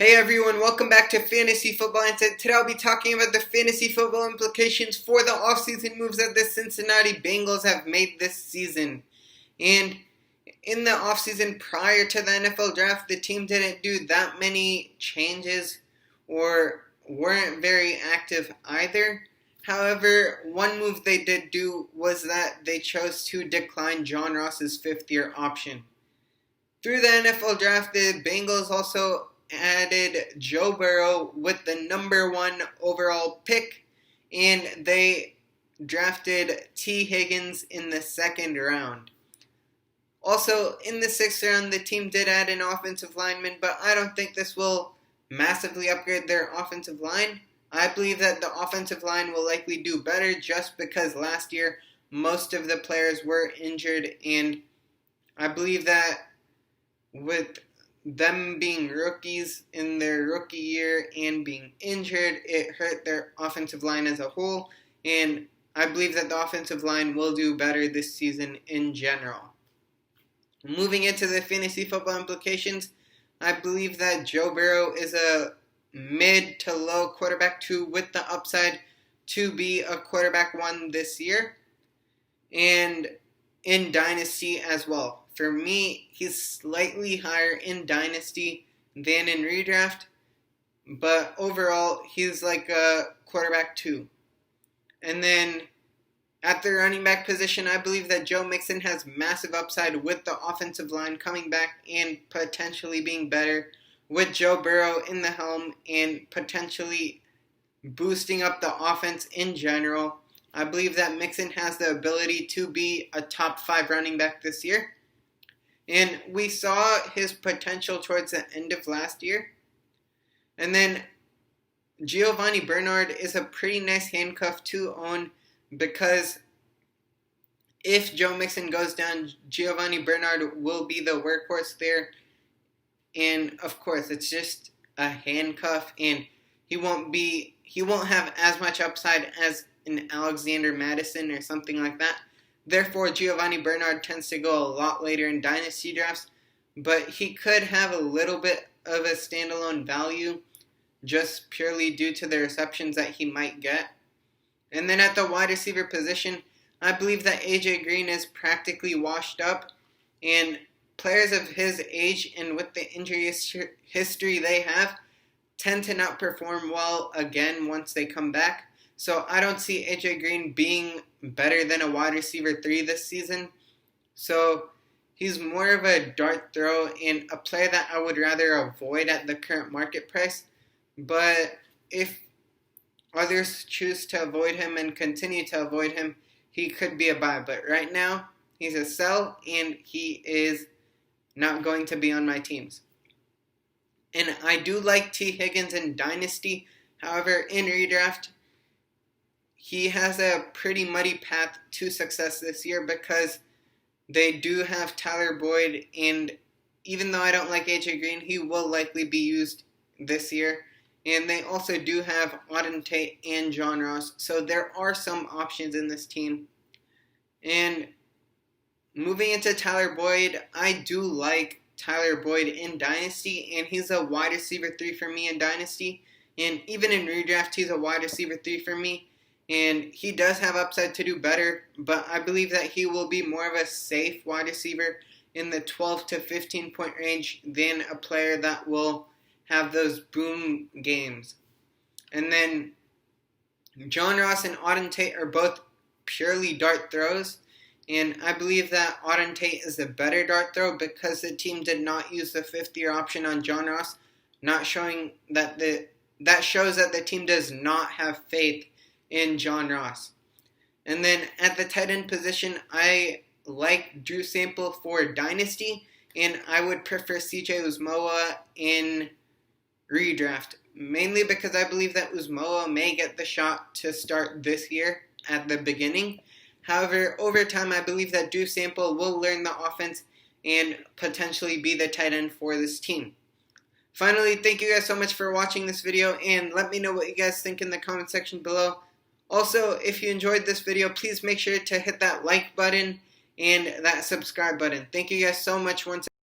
Hey everyone, welcome back to Fantasy Football Insight. Today I'll be talking about the fantasy football implications for the offseason moves that the Cincinnati Bengals have made this season. And in the offseason prior to the NFL draft, the team didn't do that many changes or weren't very active either. However, one move they did do was that they chose to decline John Ross's fifth-year option. Through the NFL draft, the Bengals also added Joe Burrow with the number 1 overall pick, and they drafted T. Higgins in the second round. Also, in the 6th round, the team did add an offensive lineman, but I don't think this will massively upgrade their offensive line. I believe that the offensive line will likely do better just because last year most of the players were injured, and I believe that with them being rookies in their rookie year and being injured, it hurt their offensive line as a whole, and I believe that the offensive line will do better this season in general. Moving into the fantasy football implications, I believe that Joe Burrow is a mid to low quarterback 2 with the upside to be a quarterback 1 this year, and in Dynasty as well. For me, he's slightly higher in Dynasty than in Redraft, but overall, he's like a quarterback 2. And then at the running back position, I believe that Joe Mixon has massive upside with the offensive line coming back and potentially being better with Joe Burrow in the helm and potentially boosting up the offense in general. I believe that Mixon has the ability to be a top 5 running back this year. And we saw his potential towards the end of last year. And then Giovanni Bernard is a pretty nice handcuff to own because if Joe Mixon goes down, Giovanni Bernard will be the workhorse there. And of course, it's just a handcuff, and he won't have as much upside as an Alexander Madison or something like that. Therefore, Giovanni Bernard tends to go a lot later in dynasty drafts, but he could have a little bit of a standalone value just purely due to the receptions that he might get. And then at the wide receiver position, I believe that AJ Green is practically washed up, and players of his age and with the injury history they have tend to not perform well again once they come back. So I don't see AJ Green being better than a wide receiver 3 this season. So he's more of a dart throw and a player that I would rather avoid at the current market price. But if others choose to avoid him and continue to avoid him, he could be a buy. But right now, he's a sell, and he is not going to be on my teams. And I do like T. Higgins in Dynasty. However, in Redraft, he has a pretty muddy path to success this year because they do have Tyler Boyd, and even though I don't like AJ Green, he will likely be used this year. And they also do have Auden Tate and John Ross, so there are some options in this team. And moving into Tyler Boyd, I do like Tyler Boyd in Dynasty, and he's a wide receiver 3 for me in Dynasty. And even in Redraft, he's a wide receiver 3 for me. And he does have upside to do better, but I believe that he will be more of a safe wide receiver in the 12 to 15 point range than a player that will have those boom games. And then John Ross and Auden Tate are both purely dart throws, and I believe that Auden Tate is a better dart throw because the team did not use the 5th-year option on John Ross, not showing that that shows that the team does not have faith in John Ross. And then at the tight end position, I like Drew Sample for Dynasty, and I would prefer CJ Uzomah in Redraft, mainly because I believe that Uzomah may get the shot to start this year at the beginning. However, over time, I believe that Drew Sample will learn the offense and potentially be the tight end for this team. Finally, thank you guys so much for watching this video, and let me know what you guys think in the comment section below. Also, if you enjoyed this video, please make sure to hit that like button and that subscribe button. Thank you guys so much once again.